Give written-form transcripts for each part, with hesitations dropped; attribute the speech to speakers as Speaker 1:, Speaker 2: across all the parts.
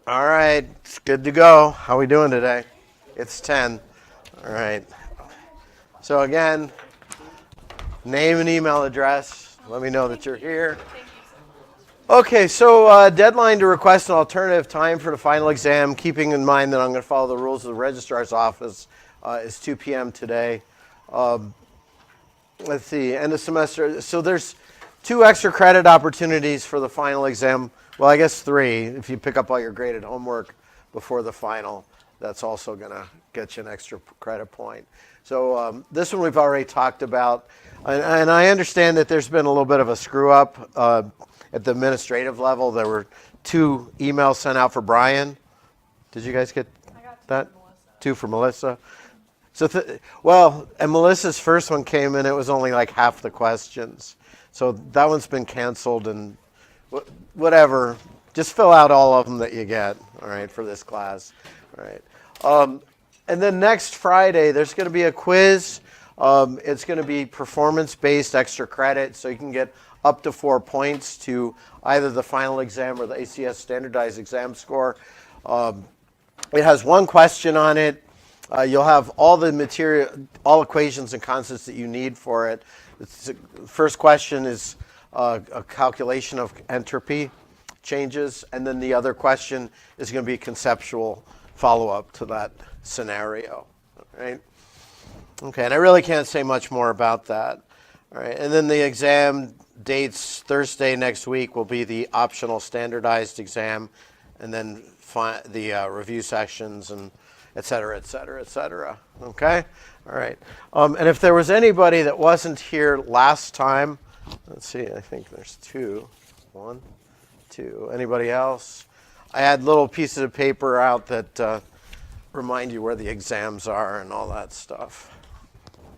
Speaker 1: All right, it's good to go. How we doing today? It's 10. All right. So again, name and email address. Let me know that you're here. Okay, so deadline to request an alternative time for the final exam, keeping in mind that I'm going to follow the rules of the registrar's office, is 2 p.m. today. Let's see, end of semester. So there's 2 extra credit opportunities for the final exam. Well, I guess 3 if you pick up all your graded homework before the final. That's also going to get you an extra credit point. So this one we've already talked about. And I understand that there's been a little bit of a screw up at the administrative level. There were 2 emails sent out for Brian. Did you guys get that? 2 for Melissa. So, and Melissa's first one came in, it was only like half the questions. So that one's been canceled and whatever. Just fill out all of them that you get, all right, for this class. All right. And then next Friday, there's going to be a quiz. It's going to be performance-based extra credit, so you can get up to 4 points to either the final exam or the ACS standardized exam score. It has 1 question on it. You'll have all the material, all equations and constants that you need for it. The first question is a calculation of entropy changes, and then the other question is going to be a conceptual follow-up to that scenario. Right? Okay, and I really can't say much more about that. All right, and then the exam dates Thursday next week will be the optional standardized exam, and then the review sections and et cetera, et cetera, et cetera. Okay? All right. And if there was anybody that wasn't here last time, let's see, I think there's 2. 1, 2. Anybody else? I had little pieces of paper out that remind you where the exams are and all that stuff.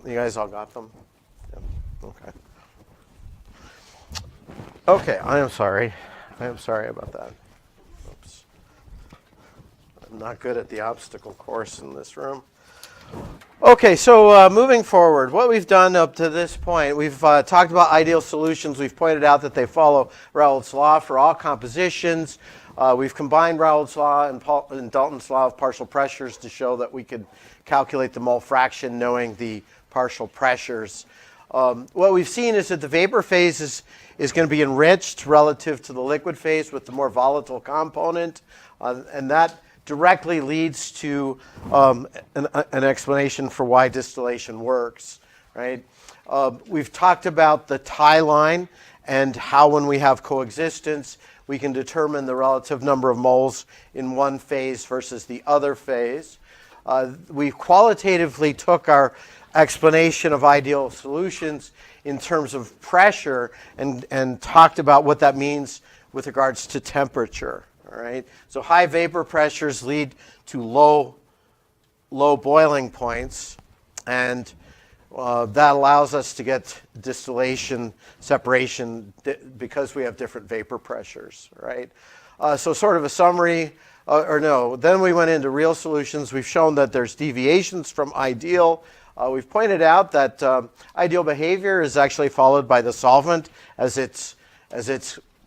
Speaker 1: You guys all got them? Yeah. Okay. Okay, I am sorry. I am sorry about that. Oops. I'm not good at the obstacle course in this room. Okay, so moving forward, what we've done up to this point, we've talked about ideal solutions. We've pointed out that they follow Raoult's law for all compositions. We've combined Raoult's law and Dalton's law of partial pressures to show that we could calculate the mole fraction knowing the partial pressures. What we've seen is that the vapor phase is going to be enriched relative to the liquid phase with the more volatile component, and that directly leads to an explanation for why distillation works. Right? We've talked about the tie line and how when we have coexistence, we can determine the relative number of moles in one phase versus the other phase. We qualitatively took our explanation of ideal solutions in terms of pressure and talked about what that means with regards to temperature. All right? So high vapor pressures lead to low boiling points, and that allows us to get distillation separation because we have different vapor pressures. Right? So sort of a summary. Then we went into real solutions. We've shown that there's deviations from ideal. We've pointed out that ideal behavior is actually followed by the solvent as its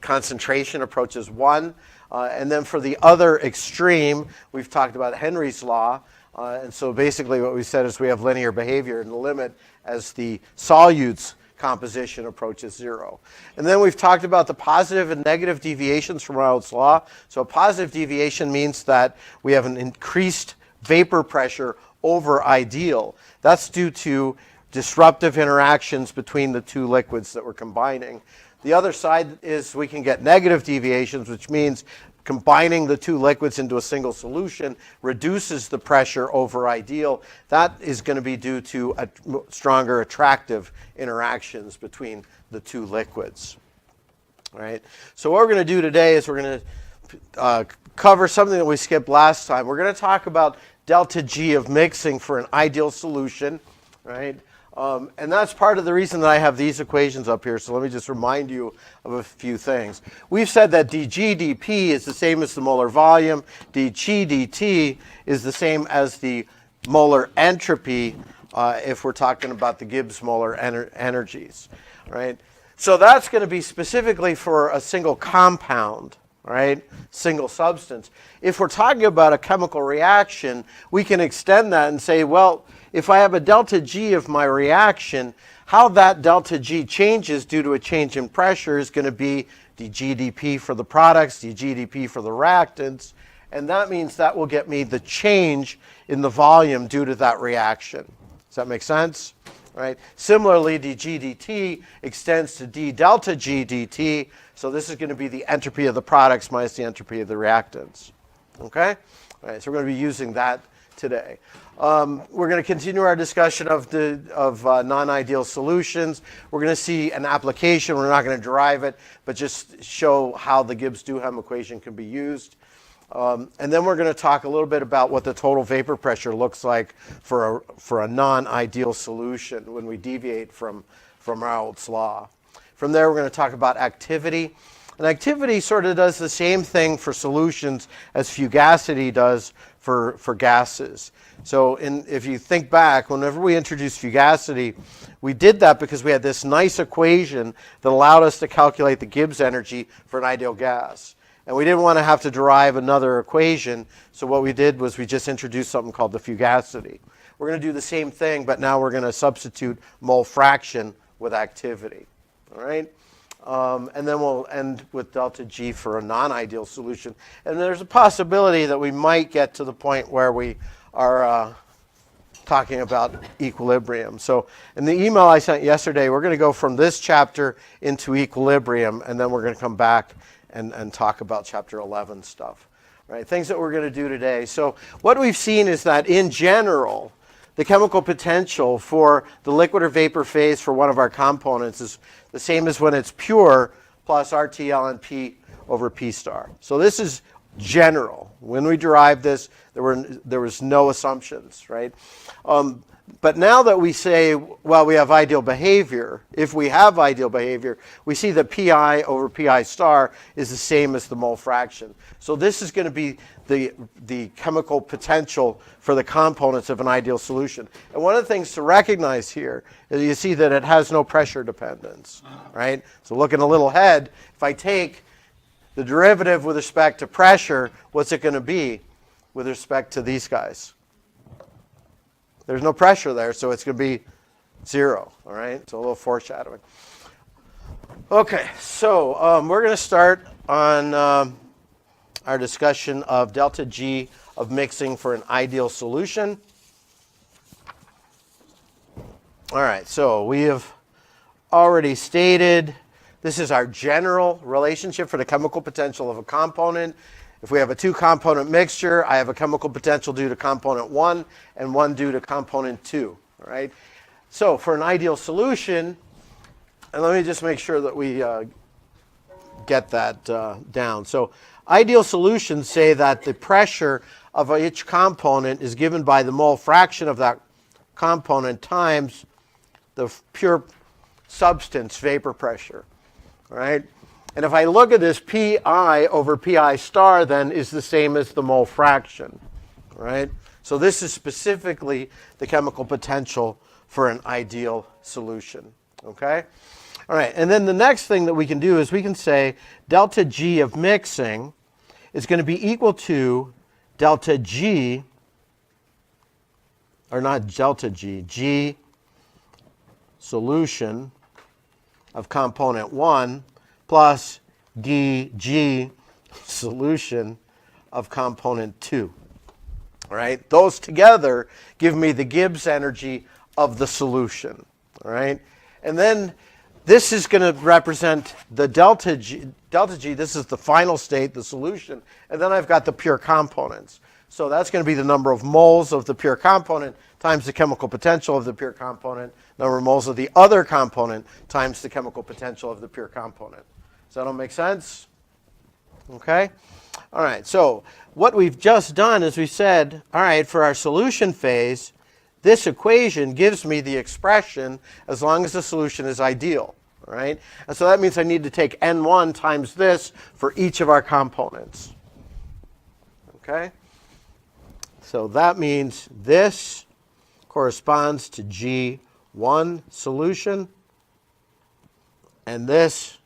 Speaker 1: concentration approaches 1. And then for the other extreme, we've talked about Henry's law. And so basically what we said is we have linear behavior in the limit as the solute's composition approaches 0. And then we've talked about the positive and negative deviations from Raoult's law. So a positive deviation means that we have an increased vapor pressure over ideal. That's due to disruptive interactions between the 2 liquids that we're combining. The other side is we can get negative deviations, which means combining the 2 liquids into a single solution reduces the pressure over ideal. That is going to be due to stronger attractive interactions between the 2 liquids. All right. So what we're going to do today is we're going to cover something that we skipped last time. We're going to talk about delta G of mixing for an ideal solution, right? And that's part of the reason that I have these equations up here. So let me just remind you of a few things. We've said that dG dP is the same as the molar volume. dG dt is the same as the molar entropy if we're talking about the Gibbs molar energies, right? So that's going to be specifically for a single compound, right? Single substance. If we're talking about a chemical reaction, we can extend that and say, well, if I have a delta G of my reaction, how that delta G changes due to a change in pressure is going to be dGdP for the products, dGdP for the reactants, and that means that will get me the change in the volume due to that reaction. Does that make sense? Right? Similarly, dGdt extends to d delta G dt, so this is going to be the entropy of the products minus the entropy of the reactants. Okay? All right, so we're going to be using that today. We're going to continue our discussion of non-ideal solutions. We're going to see an application. We're not going to derive it, but just show how the Gibbs-Duhem equation can be used. And then we're going to talk a little bit about what the total vapor pressure looks like for a non-ideal solution when we deviate from Raoult's law. From there, we're going to talk about activity. And activity sort of does the same thing for solutions as fugacity does for gases. So if you think back, whenever we introduced fugacity, we did that because we had this nice equation that allowed us to calculate the Gibbs energy for an ideal gas. And we didn't want to have to derive another equation, so what we did was we just introduced something called the fugacity. We're going to do the same thing, but now we're going to substitute mole fraction with activity. All right? And then we'll end with delta G for a non-ideal solution. And there's a possibility that we might get to the point where we are talking about equilibrium. So in the email I sent yesterday, we're going to go from this chapter into equilibrium, and then we're going to come back and talk about chapter 11 stuff. Right? Things that we're going to do today. So what we've seen is that in general, the chemical potential for the liquid or vapor phase for one of our components is the same as when it's pure plus RT ln P over P star. So this is general. When we derived this, there was no assumptions, right? But now that we say, well, we have ideal behavior, if we have ideal behavior, we see that Pi over Pi star is the same as the mole fraction. So this is going to be the chemical potential for the components of an ideal solution. And one of the things to recognize here is you see that it has no pressure dependence, right? So looking a little ahead, if I take the derivative with respect to pressure, what's it going to be with respect to these guys? There's no pressure there, so it's going to be 0, all right? So a little foreshadowing. Okay, so we're going to start on our discussion of delta G of mixing for an ideal solution. All right, so we have already stated this is our general relationship for the chemical potential of a component. If we have a two-component mixture, I have a chemical potential due to component 1 and one due to component 2. All right? So for an ideal solution, and let me just make sure that we get that down. So ideal solutions say that the pressure of each component is given by the mole fraction of that component times the pure substance vapor pressure. All right? And if I look at this, Pi over Pi star then is the same as the mole fraction, right? So this is specifically the chemical potential for an ideal solution, okay? All right, and then the next thing that we can do is we can say delta G of mixing is going to be equal to delta G, or not delta G, G solution of component 1 plus dG solution of component 2. All right? Those together give me the Gibbs energy of the solution. All right? And then this is going to represent the delta G. Delta G, this is the final state, the solution. And then I've got the pure components. So that's going to be the number of moles of the pure component times the chemical potential of the pure component, number of moles of the other component times the chemical potential of the pure component. Does that all make sense? Okay? All right, so what we've just done is we said, all right, for our solution phase, this equation gives me the expression as long as the solution is ideal. All right? And so that means I need to take N1 times this for each of our components. Okay? So that means this corresponds to G1 solution, and this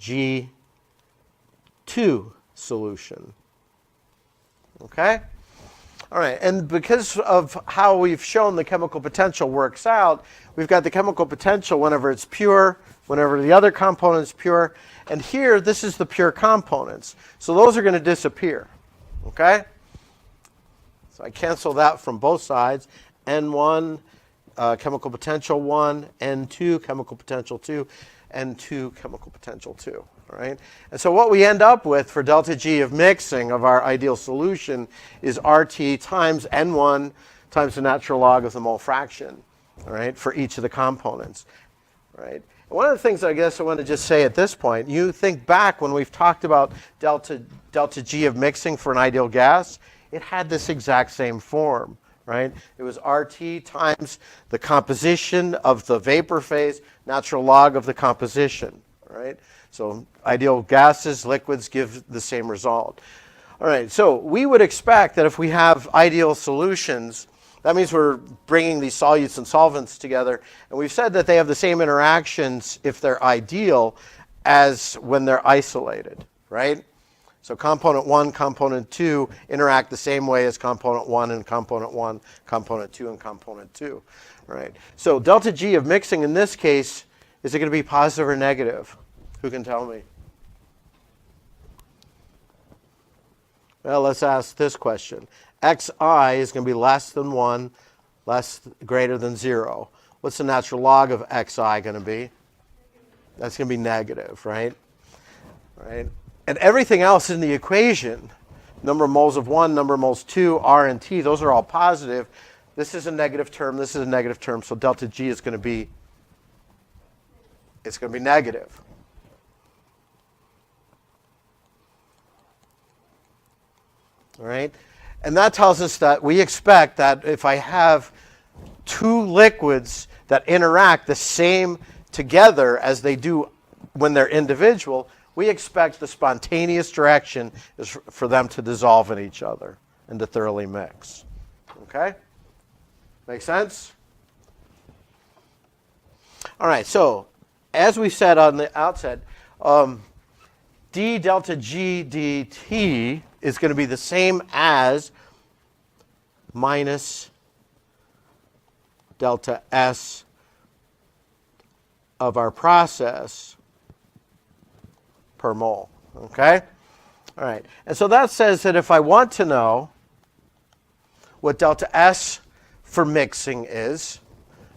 Speaker 1: G2 solution. Okay? All right, and because of how we've shown the chemical potential works out, we've got the chemical potential whenever it's pure, whenever the other component's pure, and here, this is the pure components. So those are going to disappear, okay? So I cancel that from both sides. N1, chemical potential 1, N2, chemical potential 2, N2, chemical potential 2. All right? And so what we end up with for delta G of mixing of our ideal solution is RT times N1 times the natural log of the mole fraction, all right, for each of the components. All right? And one of the things I guess I want to just say at this point, you think back when we've talked about delta G of mixing for an ideal gas, it had this exact same form. Right? It was RT times the composition of the vapor phase, natural log of the composition. Right? So ideal gases, liquids give the same result. All right, so we would expect that if we have ideal solutions, that means we're bringing these solutes and solvents together, and we've said that they have the same interactions if they're ideal as when they're isolated, right? So component 1, component 2 interact the same way as component 1 and component 1, component 2 and component 2, right? So delta G of mixing in this case, is it going to be positive or negative? Who can tell me? Well, let's ask this question. Xi is going to be less than 1, greater than 0. What's the natural log of Xi going to be? That's going to be negative, right? Right? And everything else in the equation, number of moles of 1, number of moles 2, R and T, those are all positive. This is a negative term, this is a negative term, so delta G is going to be, it's going to be negative. All right? And that tells us that we expect that if I have two liquids that interact the same together as they do when they're individual, we expect the spontaneous direction is for them to dissolve in each other and to thoroughly mix. Okay? Make sense? All right, so as we said on the outset, d delta G dt is going to be the same as minus delta S of our process per mole. Okay? All right. And so that says that if I want to know what delta S for mixing is,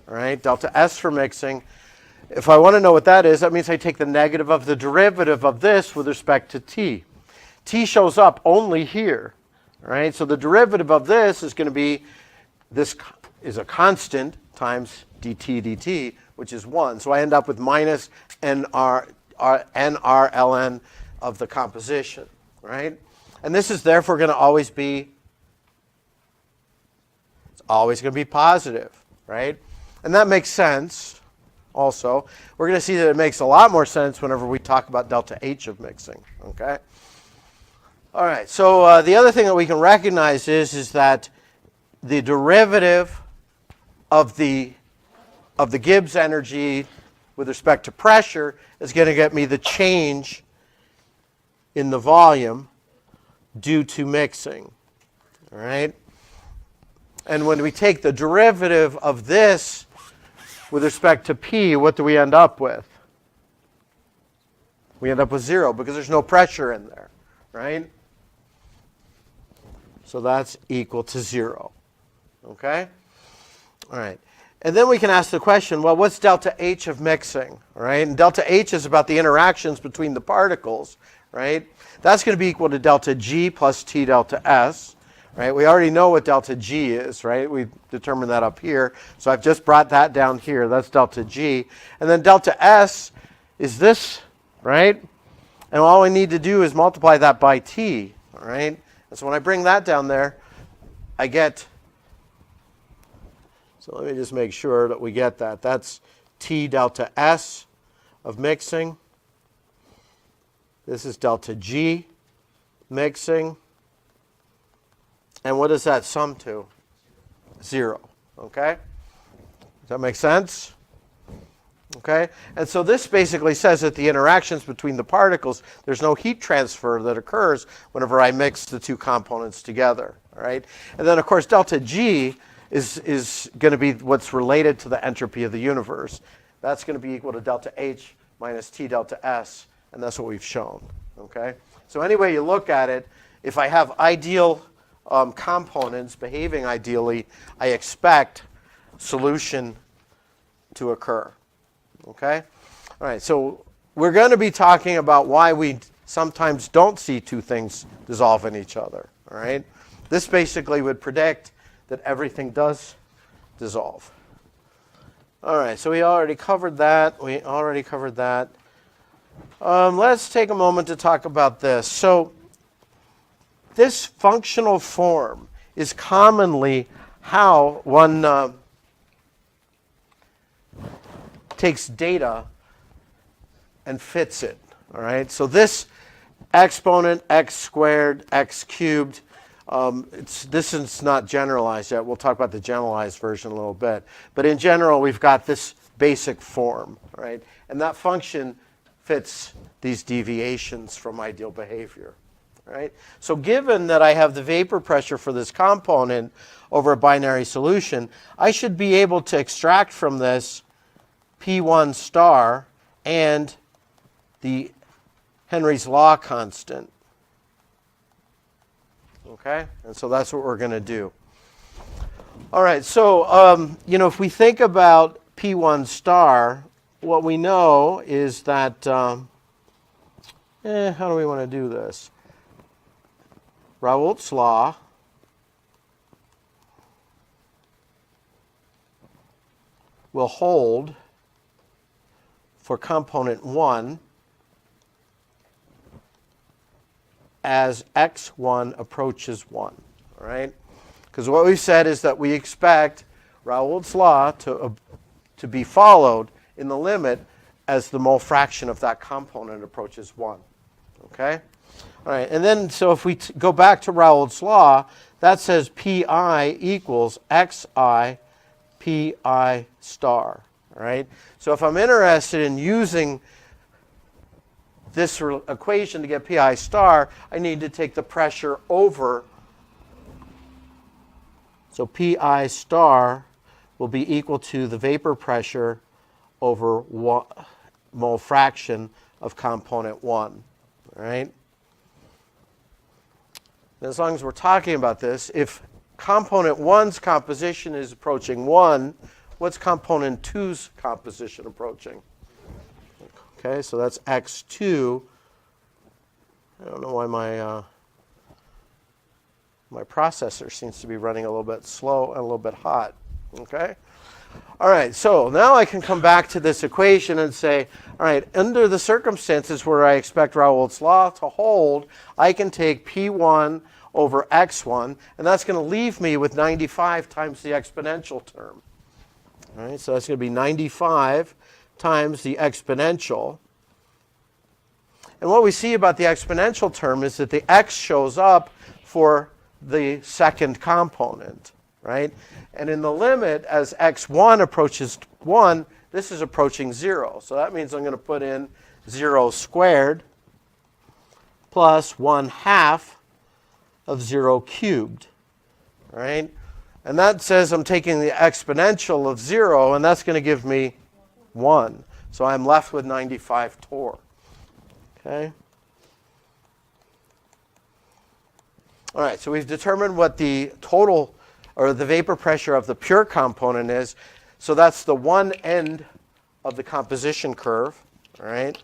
Speaker 1: all right, delta S for mixing, if I want to know what that is, that means I take the negative of the derivative of this with respect to t. T shows up only here, all right? So the derivative of this is going to be, this is a constant times dt, which is 1. So I end up with minus nr ln of the composition, right? And this is therefore going to always be, it's always going to be positive, right? And that makes sense also. We're going to see that it makes a lot more sense whenever we talk about delta H of mixing, okay? All right, so the other thing that we can recognize is that the derivative of the Gibbs energy with respect to pressure is going to get me the change in the volume due to mixing, all right? And when we take the derivative of this with respect to P, what do we end up with? We end up with 0 because there's no pressure in there, right? So that's equal to 0, okay? All right. And then we can ask the question, well, what's delta H of mixing, all right? And delta H is about the interactions between the particles, right? That's going to be equal to delta G plus T delta S, right? We already know what delta G is, right? We determined that up here. So I've just brought that down here. That's delta G. And then delta S is this, right? And all we need to do is multiply that by T, all right? And so when I bring that down there, I get, so let me just make sure that we get that. That's T delta S of mixing. This is delta G mixing. And what does that sum to? 0. Okay? Does that make sense? Okay? And so this basically says that the interactions between the particles, there's no heat transfer that occurs whenever I mix the two components together. All right? And then, of course, delta G is going to be what's related to the entropy of the universe. That's going to be equal to delta H minus T delta S, and that's what we've shown. Okay? So any way you look at it, if I have ideal components behaving ideally, I expect solution to occur. Okay? All right, so we're going to be talking about why we sometimes don't see two things dissolve in each other. All right? This basically would predict that everything does dissolve. All right, so we already covered that. Let's take a moment to talk about this. So this functional form is commonly how one takes data and fits it. All right, so this exponent x squared, x cubed, this is not generalized yet. We'll talk about the generalized version a little bit. But in general, we've got this basic form, right? And that function fits these deviations from ideal behavior, right? So given that I have the vapor pressure for this component over a binary solution, I should be able to extract from this P1 star and the Henry's law constant. Okay? And so that's what we're going to do. All right, so, if we think about P1 star, what we know is that, how do we want to do this? Raoult's law will hold for component 1 as x1 approaches 1, all right? Because what we've said is that we expect Raoult's law to be followed in the limit as the mole fraction of that component approaches 1, okay? All right, and then so if we go back to Raoult's law, that says Pi equals xi Pi star, all right? So if I'm interested in using this equation to get Pi star, I need to take the pressure over. So Pi star will be equal to the vapor pressure over mole fraction of component 1. All right? And as long as we're talking about this, if component 1's composition is approaching 1, what's component 2's composition approaching? Okay, so that's x2. I don't know why my processor seems to be running a little bit slow and a little bit hot. Okay? All right, so now I can come back to this equation and say, all right, under the circumstances where I expect Raoult's law to hold, I can take P1 over x1, and that's going to leave me with 95 times the exponential term. All right, so that's going to be 95 times the exponential. And what we see about the exponential term is that the x shows up for the second component, right? And in the limit, as x1 approaches 1, this is approaching 0. So that means I'm going to put in 0 squared plus 1/2 of 0 cubed, right? And that says I'm taking the exponential of 0, and that's going to give me 1. So I'm left with 95 torr. Okay? All right, so we've determined what the total, or the vapor pressure of the pure component is. So that's the one end of the composition curve. All right?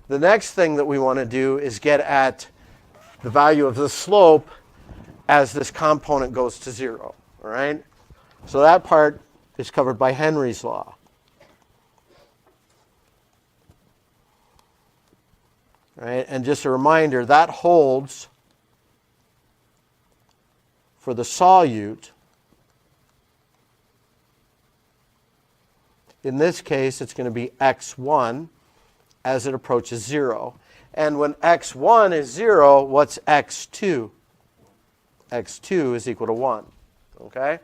Speaker 1: The next thing that we want to do is get at the value of the slope as this component goes to 0. All right? So that part is covered by Henry's law. All right? And just a reminder, that holds for the solute. In this case, it's going to be x1 as it approaches 0. And when x1 is 0, what's x2? x2 is equal to 1. Okay?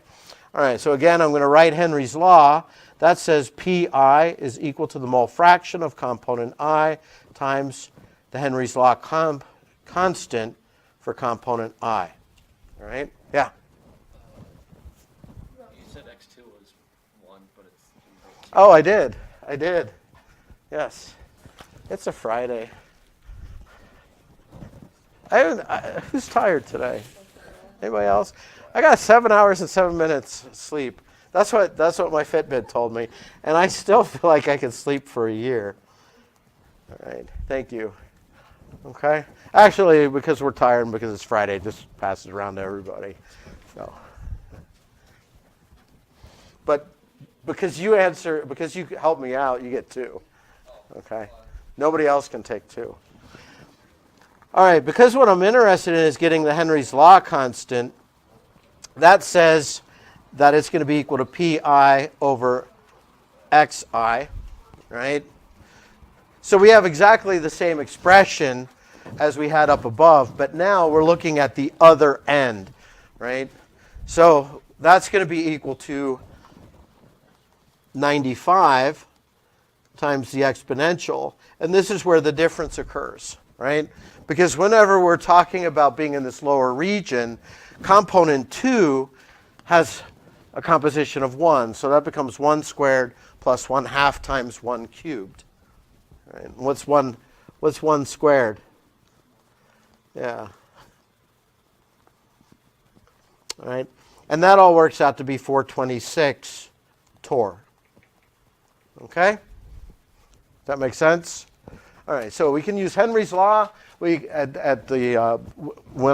Speaker 1: All right, so again, I'm going to write Henry's law. that says Pi is equal to the mole fraction of component I times the Henry's law constant for component I. All right? Yeah?
Speaker 2: You said x2 was 1, but it's...
Speaker 1: Oh, I did. Yes. It's a Friday. Who's tired today? Anybody else? I got 7 hours and 7 minutes sleep. That's what my Fitbit told me. And I still feel like I could sleep for a year. All right. Thank you. Okay. Actually, because we're tired and because it's Friday, it just passes around to everybody. So. But because you help me out, you get 2. Okay. Nobody else can take 2. All right. Because what I'm interested in is getting the Henry's law constant, that says that it's going to be equal to Pi over Xi, right? So we have exactly the same expression as we had up above, but now we're looking at the other end, right? So that's going to be equal to 95 times the exponential, and this is where the difference occurs, right? Because whenever we're talking about being in this lower region, component 2 has a composition of 1, so that becomes 1 squared plus 1/2 times 1 cubed. Right? What's 1 squared? Yeah. All right. And that all works out to be 426 torr. Okay? Does that make sense? All right. So we can use Henry's law. When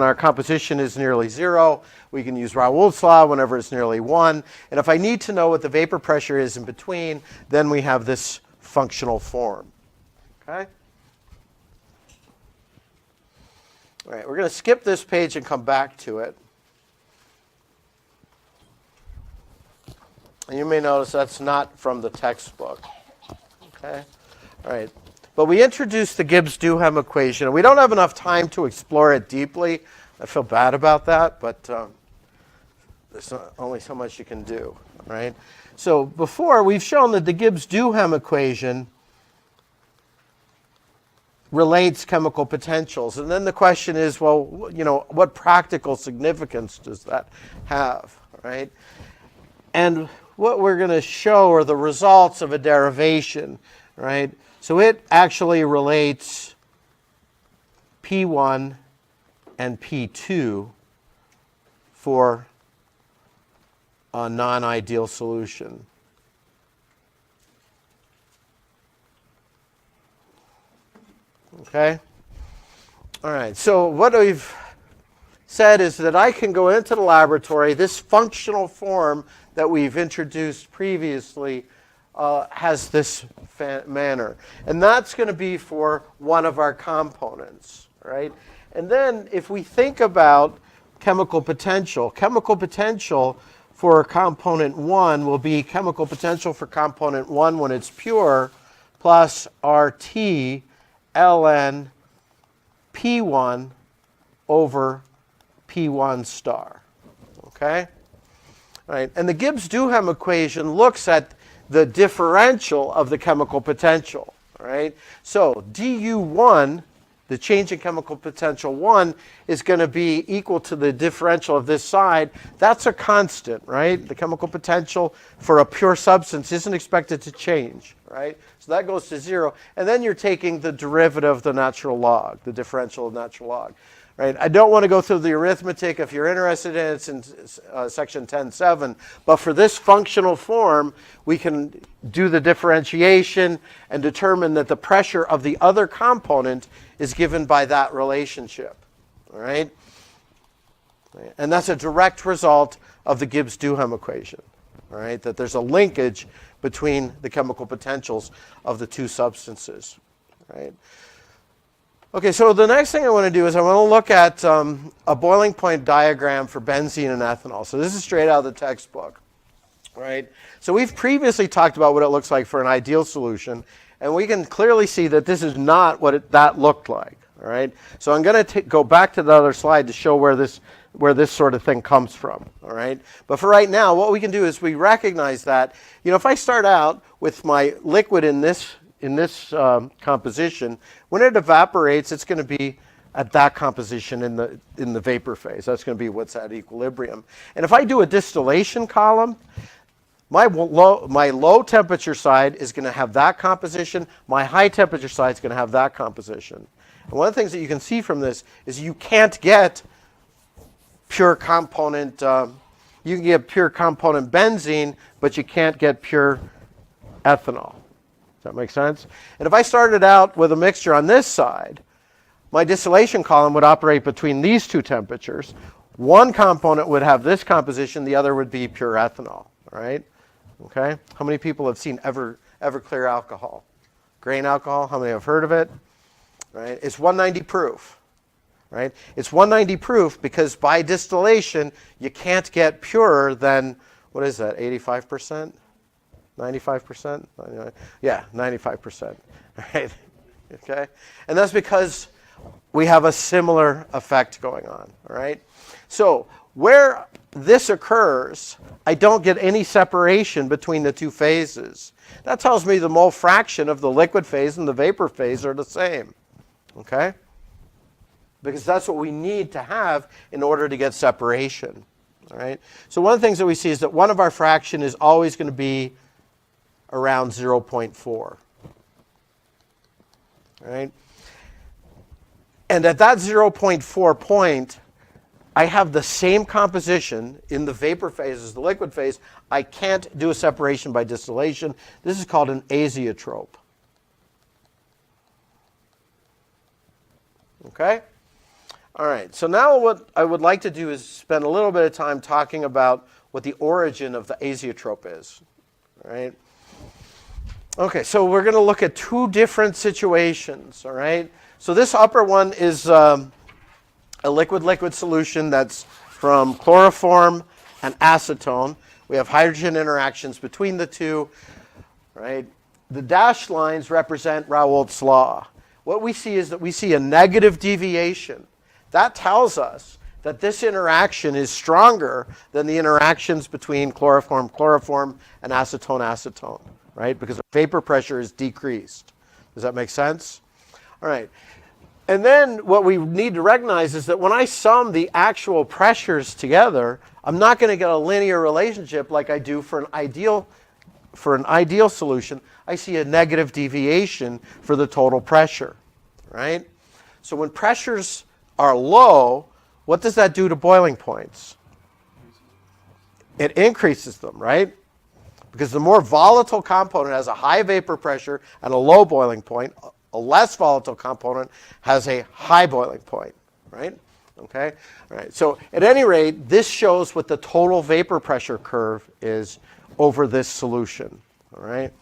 Speaker 1: our composition is nearly 0, we can use Raoult's law whenever it's nearly 1. And if I need to know what the vapor pressure is in between, then we have this functional form. Okay? All right, we're going to skip this page and come back to it. And you may notice that's not from the textbook. Okay? All right. But we introduced the Gibbs-Duhem equation. And we don't have enough time to explore it deeply. I feel bad about that, but there's only so much you can do, right? So before, we've shown that the Gibbs-Duhem equation relates chemical potentials. And then the question is, well, what practical significance does that have, right? And what we're going to show are the results of a derivation, right? So it actually relates P1 and P2 for a non-ideal solution. Okay? All right, so what we've said is that I can go into the laboratory. This functional form that we've introduced previously has this manner. And that's going to be for one of our components, right? And then if we think about chemical potential for component 1 will be chemical potential for component 1 when it's pure plus RT ln P1 over P1 star. Okay? All right. And the Gibbs-Duhem equation looks at the differential of the chemical potential. All right? So du1, the change in chemical potential 1, is going to be equal to the differential of this side. That's a constant, right? The chemical potential for a pure substance isn't expected to change, right? So that goes to 0. And then you're taking the derivative of the natural log, the differential of natural log. Right? I don't want to go through the arithmetic. If you're interested in it, it's in section 10.7. But for this functional form, we can do the differentiation and determine that the pressure of the other component is given by that relationship. All right? And that's a direct result of the Gibbs-Duhem equation. All right? That there's a linkage between the chemical potentials of the two substances. Right? Okay, so the next thing I want to do is I want to look at a boiling point diagram for benzene and ethanol. So this is straight out of the textbook, right? So we've previously talked about what it looks like for an ideal solution, and we can clearly see that this is not what that looked like, All right. So I'm going to go back to the other slide to show where this sort of thing comes from. All right. But for right now, what we can do is we recognize that, if I start out with my liquid in this composition, when it evaporates, it's going to be at that composition in the vapor phase. That's going to be what's at equilibrium. And if I do a distillation column, my low temperature side is going to have that composition. My high temperature side is going to have that composition. And one of the things that you can see from this is you can't get pure component. You can get pure component benzene, but you can't get pure ethanol. Does that make sense? And if I started out with a mixture on this side, my distillation column would operate between these two temperatures. One component would have this composition, the other would be pure ethanol. All right? Okay? How many people have seen Everclear alcohol? Grain alcohol, how many have heard of it? Right? It's 190 proof. Right? It's 190 proof because by distillation, you can't get purer than, what is that, 85%? 95%? Yeah, 95%. Right? Okay? And that's because we have a similar effect going on. All right? So where this occurs, I don't get any separation between the two phases. That tells me the mole fraction of the liquid phase and the vapor phase are the same. Okay? Because that's what we need to have in order to get separation. All right? So one of the things that we see is that one of our fraction is always going to be around 0.4. All right? And at that 0.4 point, I have the same composition in the vapor phase as the liquid phase. I can't do a separation by distillation. This is called an azeotrope. Okay? All right, so now what I would like to do is spend a little bit of time talking about what the origin of the azeotrope is. All right? Okay, so we're going to look at two different situations. All right? So this upper one is a liquid-liquid solution that's from chloroform and acetone. We have hydrogen interactions between the two. Right? The dashed lines represent Raoult's law. What we see is that we see a negative deviation. That tells us that this interaction is stronger than the interactions between chloroform and acetone, right? Because the vapor pressure is decreased. Does that make sense? All right. And then what we need to recognize is that when I sum the actual pressures together, I'm not going to get a linear relationship like I do for an ideal solution. I see a negative deviation for the total pressure, right? So when pressures are low, what does that do to boiling points? It increases them, right? Because the more volatile component has a high vapor pressure and a low boiling point, a less volatile component has a high boiling point, right? Okay? All right. So at any rate, this shows what the total vapor pressure curve is over this solution, all right?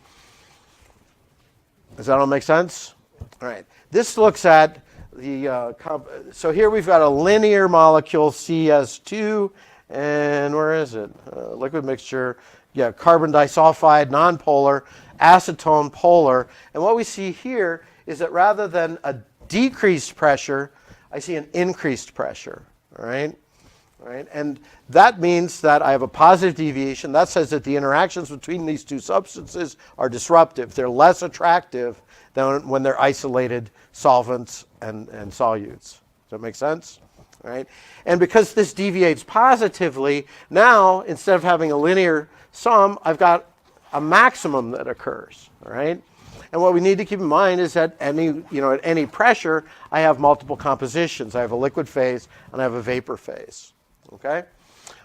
Speaker 1: Does that all make sense? All right. This looks at the, so here we've got a linear molecule, CS2, and where is it? Liquid mixture, yeah, carbon disulfide, nonpolar, acetone, polar. And what we see here is that rather than a decreased pressure, I see an increased pressure, all right? All right? And that means that I have a positive deviation. That says that the interactions between these two substances are disruptive. They're less attractive than when they're isolated solvents and solutes. Does that make sense? All right? And because this deviates positively, now instead of having a linear sum, I've got a maximum that occurs. All right? And what we need to keep in mind is that at any pressure, I have multiple compositions. I have a liquid phase and I have a vapor phase. Okay?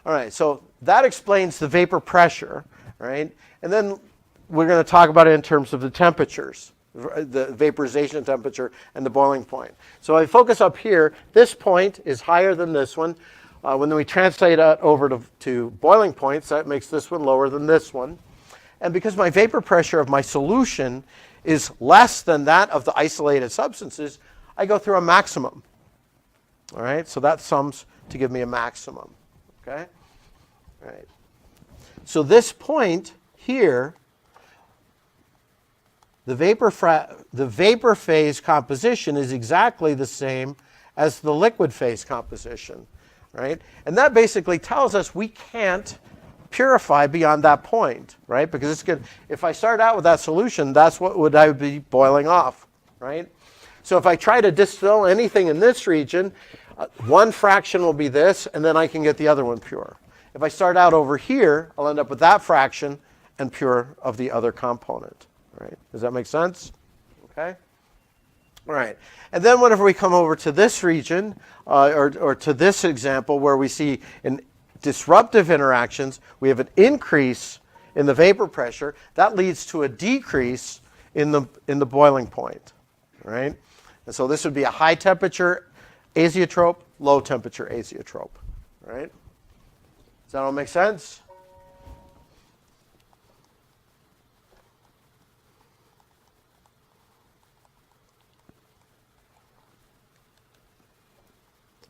Speaker 1: All right, so that explains the vapor pressure, right? And then we're going to talk about it in terms of the temperatures, the vaporization temperature and the boiling point. So I focus up here. This point is higher than this one. When we translate that over to boiling points, that makes this one lower than this one. And because my vapor pressure of my solution is less than that of the isolated substances, I go through a maximum. All right, so that sums to give me a maximum. Okay? All right. So this point here, the vapor phase composition is exactly the same as the liquid phase composition, right? And that basically tells us we can't purify beyond that point, right? Because it's good. If I start out with that solution, that's what I would be boiling off, right? So if I try to distill anything in this region, one fraction will be this, and then I can get the other one pure. If I start out over here, I'll end up with that fraction and pure of the other component, right? Does that make sense? Okay. All right. And then whenever we come over to this region, or to this example where we see in disruptive interactions, we have an increase in the vapor pressure. That leads to a decrease in the boiling point, right? And so this would be a high temperature azeotrope, low temperature azeotrope, right? Does that all make sense?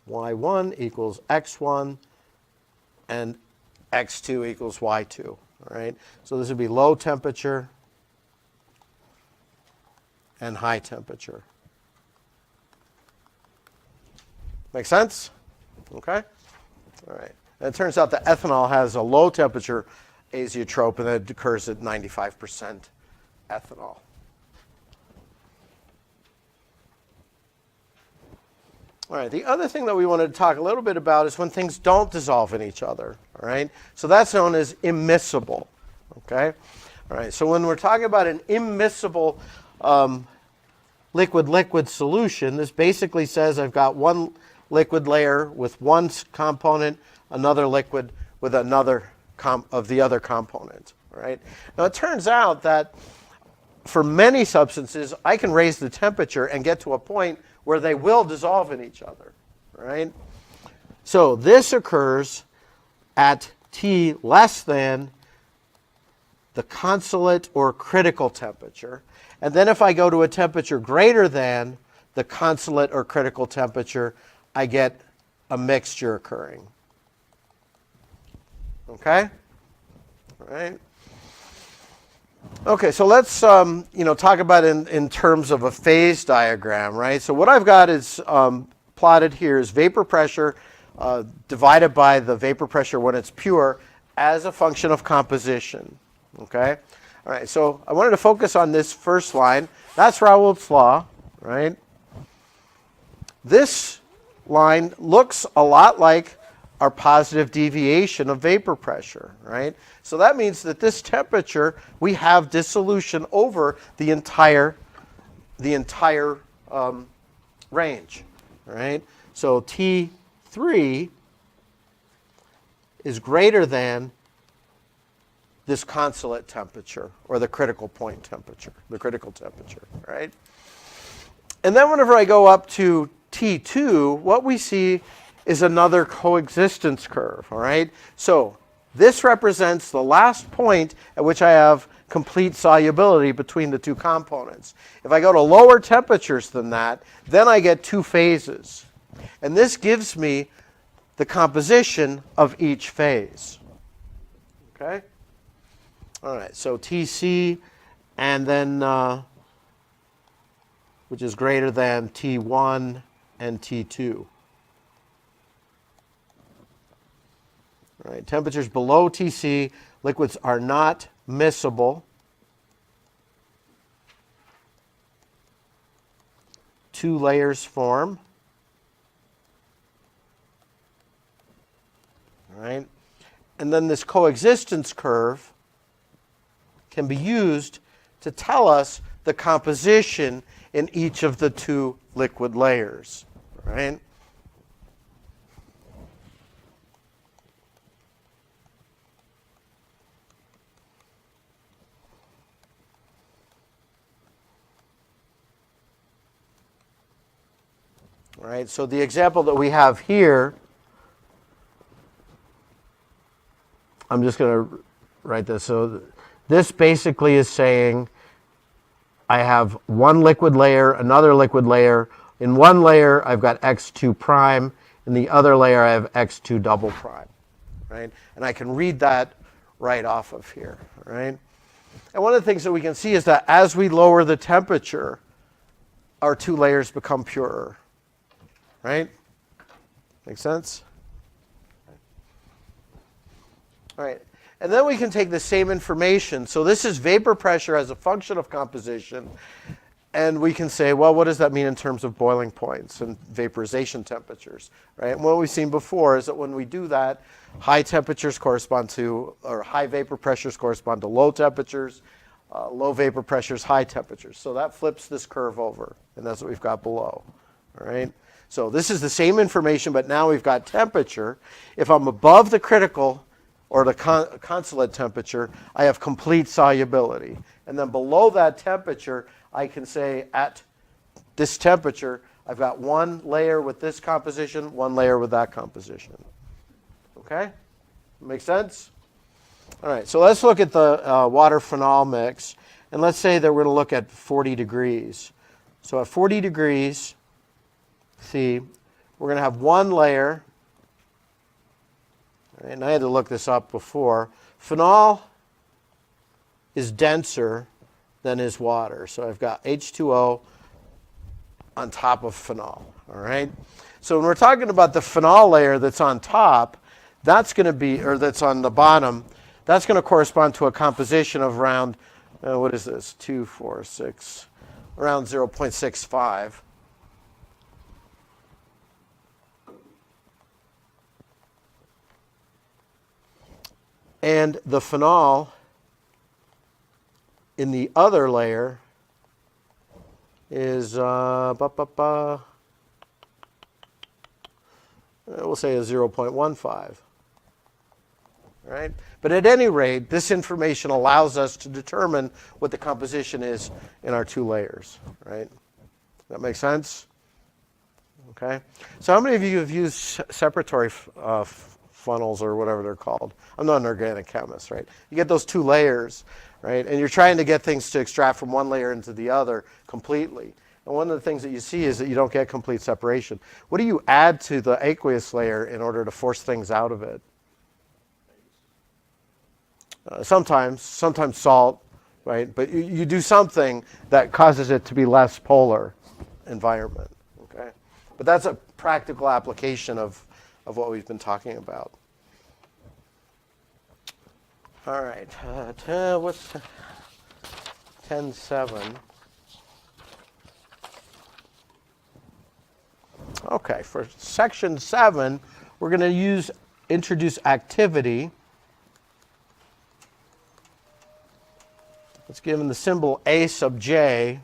Speaker 1: Y1 equals X1 and X2 equals Y2, all right? So this would be low temperature and high temperature. Make sense? Okay? All right. And it turns out that ethanol has a low temperature azeotrope, and it occurs at 95% ethanol. All right, the other thing that we wanted to talk a little bit about is when things don't dissolve in each other, all right? So that's known as immiscible, okay? All right, so when we're talking about an immiscible liquid-liquid solution, this basically says I've got one liquid layer with one component, another liquid with another of the other component, right? Now it turns out that for many substances, I can raise the temperature and get to a point where they will dissolve in each other, right? So this occurs at T less than the consolate or critical temperature. And then if I go to a temperature greater than the consolate or critical temperature, I get a mixture occurring. Okay? All right. Okay, so let's talk about in terms of a phase diagram, right? So what I've got is plotted here is vapor pressure divided by the vapor pressure when it's pure as a function of composition. Okay? All right, so I wanted to focus on this first line. That's Raoult's law, right? This line looks a lot like our positive deviation of vapor pressure, right? So that means that this temperature, we have dissolution over the entire range, right? So T3 is greater than this consolate temperature, or the critical point temperature, the critical temperature, right? And then whenever I go up to T2, what we see is another coexistence curve, all right? So this represents the last point at which I have complete solubility between the two components. If I go to lower temperatures than that, then I get two phases. And this gives me the composition of each phase. Okay? All right, so Tc, and then, which is greater than T1 and T2. All right, temperatures below Tc, liquids are not miscible. Two layers form. All right, and then this coexistence curve can be used to tell us the composition in each of the two liquid layers. All right. All right, so the example that we have here, I'm just going to write this. So this basically is saying I have one liquid layer, another liquid layer. In one layer, I've got X2 prime. In the other layer, I have X2 double prime, right? And I can read that right off of here, right? And one of the things that we can see is that as we lower the temperature, our two layers become purer. Right? Make sense? All right. And then we can take the same information. So this is vapor pressure as a function of composition. And we can say, well, what does that mean in terms of boiling points and vaporization temperatures? Right? And what we've seen before is that when we do that, high temperatures correspond to, or high vapor pressures correspond to low temperatures, low vapor pressures, high temperatures. So that flips this curve over, and that's what we've got below. All right? So this is the same information, but now we've got temperature. If I'm above the critical or the consulate temperature, I have complete solubility. And then below that temperature, I can say at this temperature, I've got one layer with this composition, one layer with that composition. Okay? Make sense? All right, so let's look at the water-phenol mix. And let's say that we're going to look at 40 degrees. So at 40 degrees C, we're going to have one layer. And I had to look this up before. Phenol is denser than is water. So I've got H2O on top of phenol. All right? So when we're talking about the phenol layer that's on top, that's going to be, or that's on the bottom, that's going to correspond to a composition of around, what is this? 2, 4, 6, around 0.65. And the phenol in the other layer is, we'll say a 0.15. Right? But at any rate, this information allows us to determine what the composition is in our two layers. Right? That makes sense? Okay. So how many of you have used separatory funnels or whatever they're called? I'm not an organic chemist, right? You get those two layers, right? And you're trying to get things to extract from one layer into the other completely. And one of the things that you see is that you don't get complete separation. What do you add to the aqueous layer in order to force things out of it? Sometimes salt, right? But you do something that causes it to be less polar environment, okay? But that's a practical application of what we've been talking about. All right, what's 10.7? Okay, for section 7, we're going to introduce activity. It's given the symbol A sub j.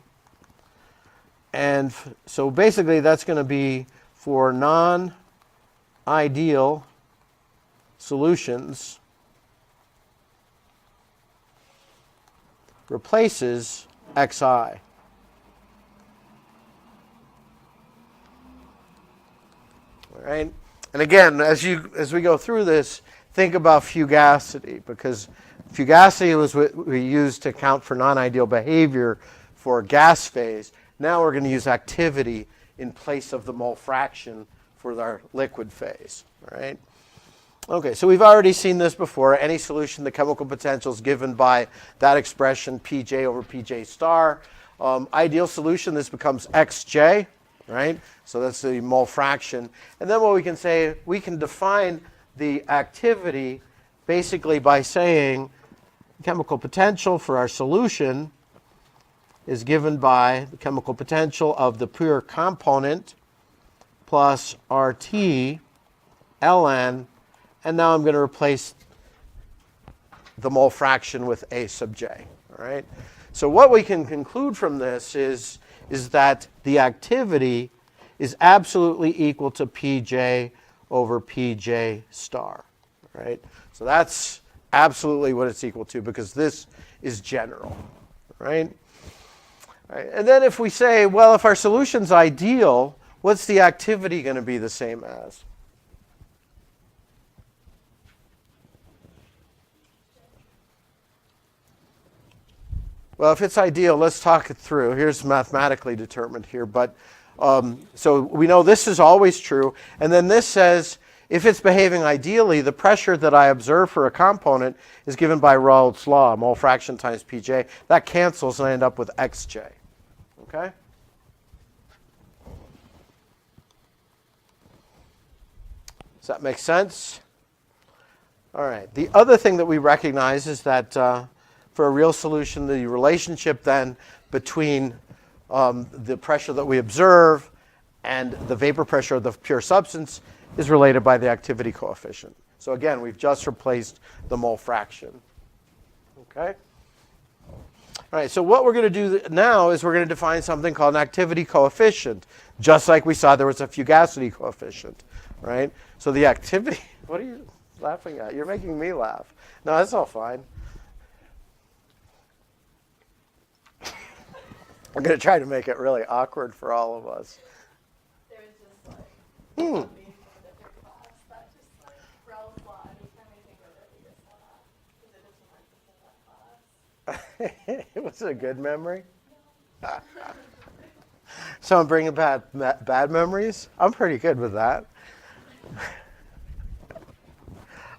Speaker 1: And so basically that's going to be for non-ideal solutions replaces xi. All right? And again, as we go through this, think about fugacity, because fugacity was what we used to account for non-ideal behavior for gas phase. Now we're going to use activity in place of the mole fraction for our liquid phase. All right? Okay, so we've already seen this before. Any solution, the chemical potential is given by that expression, Pj over Pj star. Ideal solution, this becomes Xj, right? So that's the mole fraction. And then what we can say, we can define the activity basically by saying chemical potential for our solution is given by the chemical potential of the pure component plus RT ln. And now I'm going to replace the mole fraction with A sub j. All right? So what we can conclude from this is that the activity is absolutely equal to Pj over Pj star. All right? So that's absolutely what it's equal to, because this is general. Right? All right? And then if we say, well, if our solution's ideal, what's the activity going to be the same as? Well, if it's ideal, let's talk it through. Here's mathematically determined here. But so we know this is always true. And then this says if it's behaving ideally, the pressure that I observe for a component is given by Raoult's law, mole fraction times Pj. That cancels and I end up with Xj. Okay? Does that make sense? All right. The other thing that we recognize is that for a real solution, the relationship then between the pressure that we observe and the vapor pressure of the pure substance is related by the activity coefficient. So again, we've just replaced the mole fraction. Okay? All right, so what we're going to do now is we're going to define something called an activity coefficient, just like we saw there was a fugacity coefficient, right? So the activity, what are you laughing at? You're making me laugh. No, that's all fine. I'm going to try to make it really awkward for all of us.
Speaker 3: There was just like something from a different class that just like Raoult's law. Anytime I think of it, we just laugh because it just reminds us of that class.
Speaker 1: It was a good memory. So I'm bringing bad memories. I'm pretty good with that.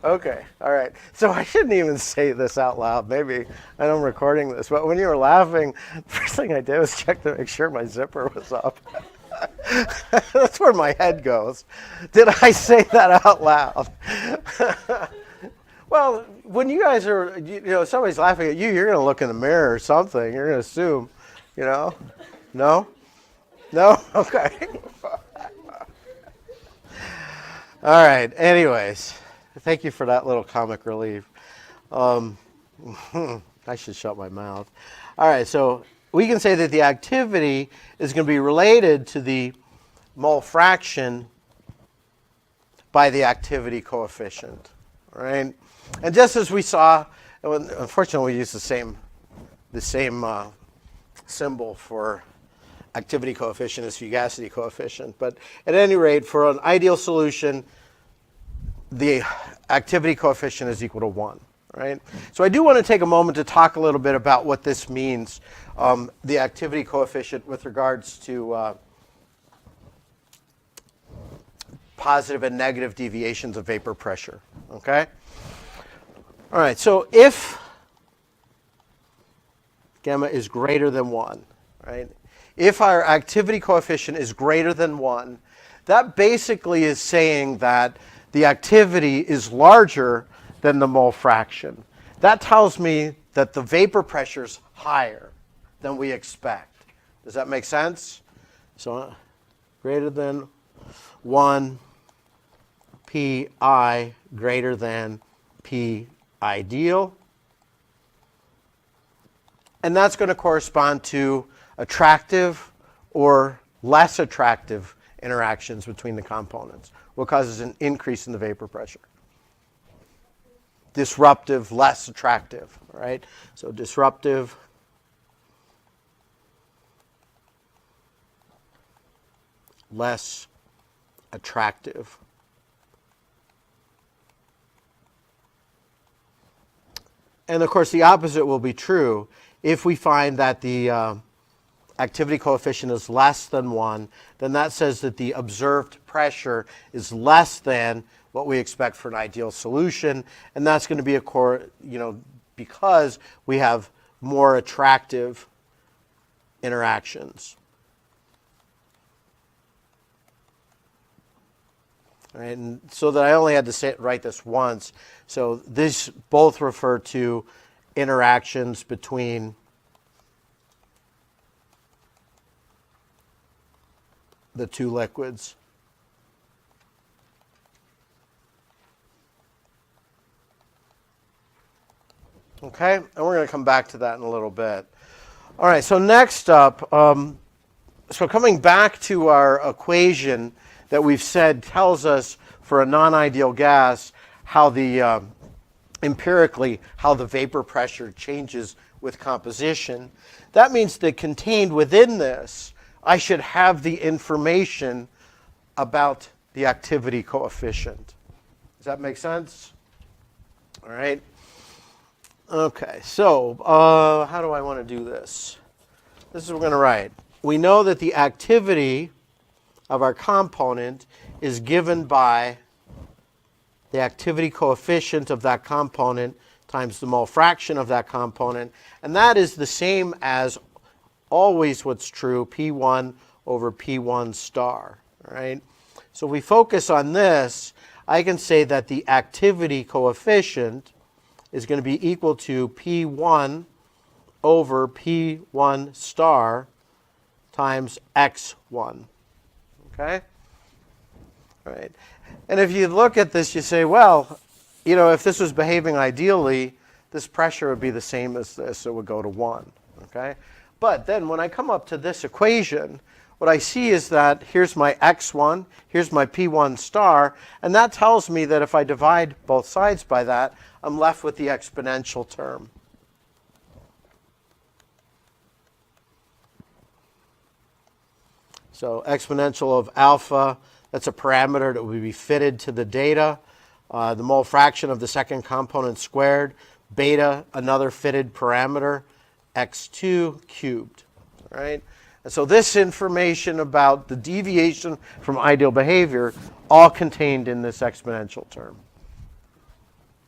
Speaker 1: Okay, all right. So I shouldn't even say this out loud. Maybe I know I'm recording this, but when you were laughing, the first thing I did was check to make sure my zipper was up. That's where my head goes. Did I say that out loud? Well, when you guys are, somebody's laughing at you, you're going to look in the mirror or something. You're going to assume, No? No? Okay. All right. Anyways, thank you for that little comic relief. I should shut my mouth. All right. So we can say that the activity is going to be related to the mole fraction by the activity coefficient. All right. And just as we saw, unfortunately, we use the same symbol for activity coefficient as fugacity coefficient. But at any rate, for an ideal solution, the activity coefficient is equal to 1. Right? So I do want to take a moment to talk a little bit about what this means, the activity coefficient with regards to positive and negative deviations of vapor pressure. Okay? All right, so if gamma is greater than 1, right? If our activity coefficient is greater than 1, that basically is saying that the activity is larger than the mole fraction. That tells me that the vapor pressure is higher than we expect. Does that make sense? So greater than 1 pi greater than p ideal. And that's going to correspond to attractive or less attractive interactions between the components, what causes an increase in the vapor pressure. Disruptive, less attractive, right? So disruptive, less attractive. And of course, the opposite will be true. If we find that the activity coefficient is less than 1, then that says that the observed pressure is less than what we expect for an ideal solution, and that's going to be because we have more attractive interactions. All right, and so that I only had to write this once. So these both refer to interactions between the two liquids. Okay, and we're going to come back to that in a little bit. All right, so next up, so coming back to our equation that we've said tells us for a non-ideal gas how the empirically how the vapor pressure changes with composition. That means that contained within this, I should have the information about the activity coefficient. Does that make sense? All right. Okay, so how do I want to do this? This is what we're going to write. We know that the activity of our component is given by the activity coefficient of that component times the mole fraction of that component. And that is the same as always what's true, P1 over P1 star. All right? So if we focus on this, I can say that the activity coefficient is going to be equal to P1 over P1 star times X1. Okay? All right. And if you look at this, you say, well, you know, if this was behaving ideally, this pressure would be the same as this. It would go to 1. Okay? But then when I come up to this equation, what I see is that here's my X1, here's my P1 star, and that tells me that if I divide both sides by that, I'm left with the exponential term. So exponential of alpha, that's a parameter that would be fitted to the data. The mole fraction of the second component squared. Beta, another fitted parameter. X2 cubed. All right? And so this information about the deviation from ideal behavior, all contained in this exponential term.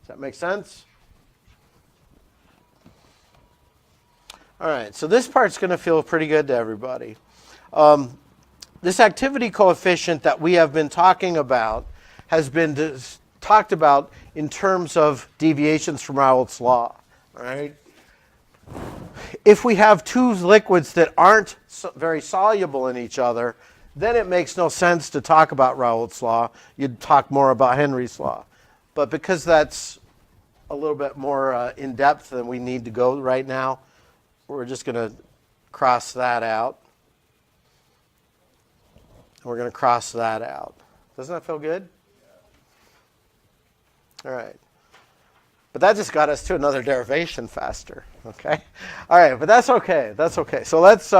Speaker 1: Does that make sense? All right, so this part's going to feel pretty good to everybody. This activity coefficient that we have been talking about has been talked about in terms of deviations from Raoult's law. All right? If we have two liquids that aren't very soluble in each other, then it makes no sense to talk about Raoult's law. You'd talk more about Henry's law. But because that's a little bit more in depth than we need to go right now, we're just going to cross that out. We're going to cross that out. Doesn't that feel good? All right. But that just got us to another derivation faster. Okay. All right, but that's okay. That's okay. So let's.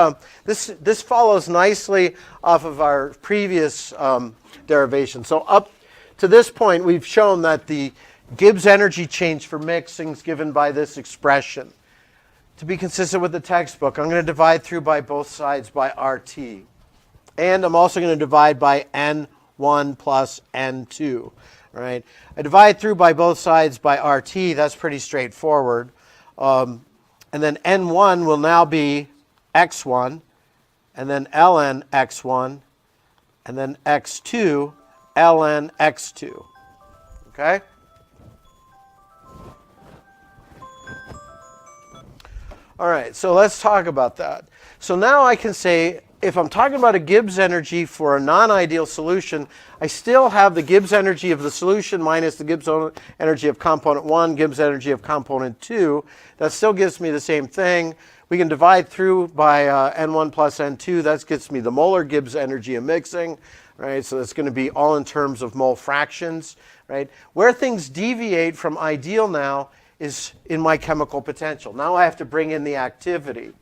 Speaker 1: This follows nicely off of our previous derivation. So up to this point, we've shown that the Gibbs energy change for mixing is given by this expression. To be consistent with the textbook, I'm going to divide through by both sides by RT. And I'm also going to divide by N1 plus N2. All right. I divide through by both sides by RT. That's pretty straightforward. And then N1 will now be X1, and then ln X1, and then X2, ln X2. Okay? All right, so let's talk about that. So now I can say, if I'm talking about a Gibbs energy for a non-ideal solution, I still have the Gibbs energy of the solution minus the Gibbs energy of component 1, Gibbs energy of component 2. That still gives me the same thing. We can divide through by N1 plus N2. That gets me the molar Gibbs energy of mixing. Right? So that's going to be all in terms of mole fractions. Right? Where things deviate from ideal now is in my chemical potential. Now I have to bring in the activity.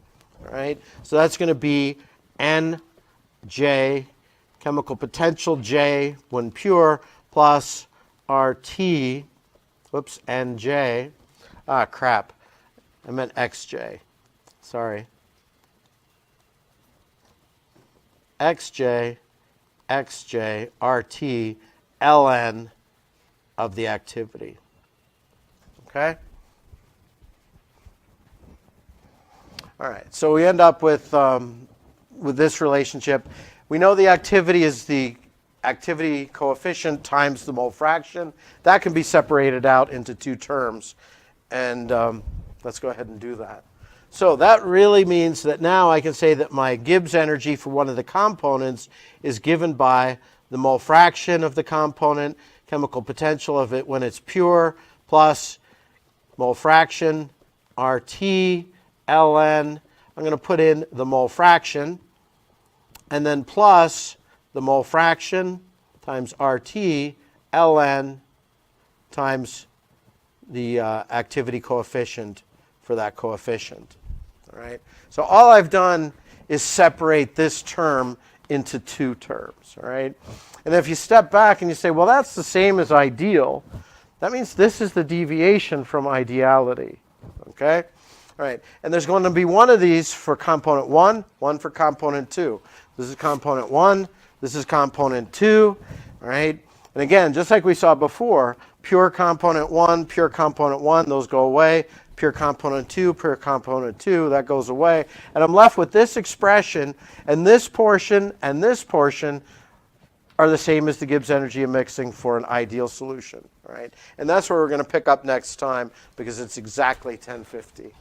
Speaker 1: Right? So that's going to be Nj, chemical potential J when pure, plus RT, whoops, Nj. Ah, crap. I meant Xj. Sorry. Xj, Xj, RT, ln of the activity. Okay? All right, so we end up with this relationship. We know the activity is the activity coefficient times the mole fraction. That can be separated out into two terms. And let's go ahead and do that. So that really means that now I can say that my Gibbs energy for one of the components is given by the mole fraction of the component, chemical potential of it when it's pure, plus mole fraction, RT, ln. I'm going to put in the mole fraction, and then plus the mole fraction times RT, ln times the activity coefficient for that coefficient. All right? So all I've done is separate this term into two terms. All right? And if you step back and you say, well, that's the same as ideal, that means this is the deviation from ideality. Okay? All right, and there's going to be one of these for component 1, one for component 2. This is component 1, this is component 2, all right? And again, just like we saw before, pure component 1, pure component 1, those go away. Pure component 2, pure component 2, that goes away. And I'm left with this expression, and this portion are the same as the Gibbs energy of mixing for an ideal solution, right? And that's where we're going to pick up next time because it's exactly 10:50.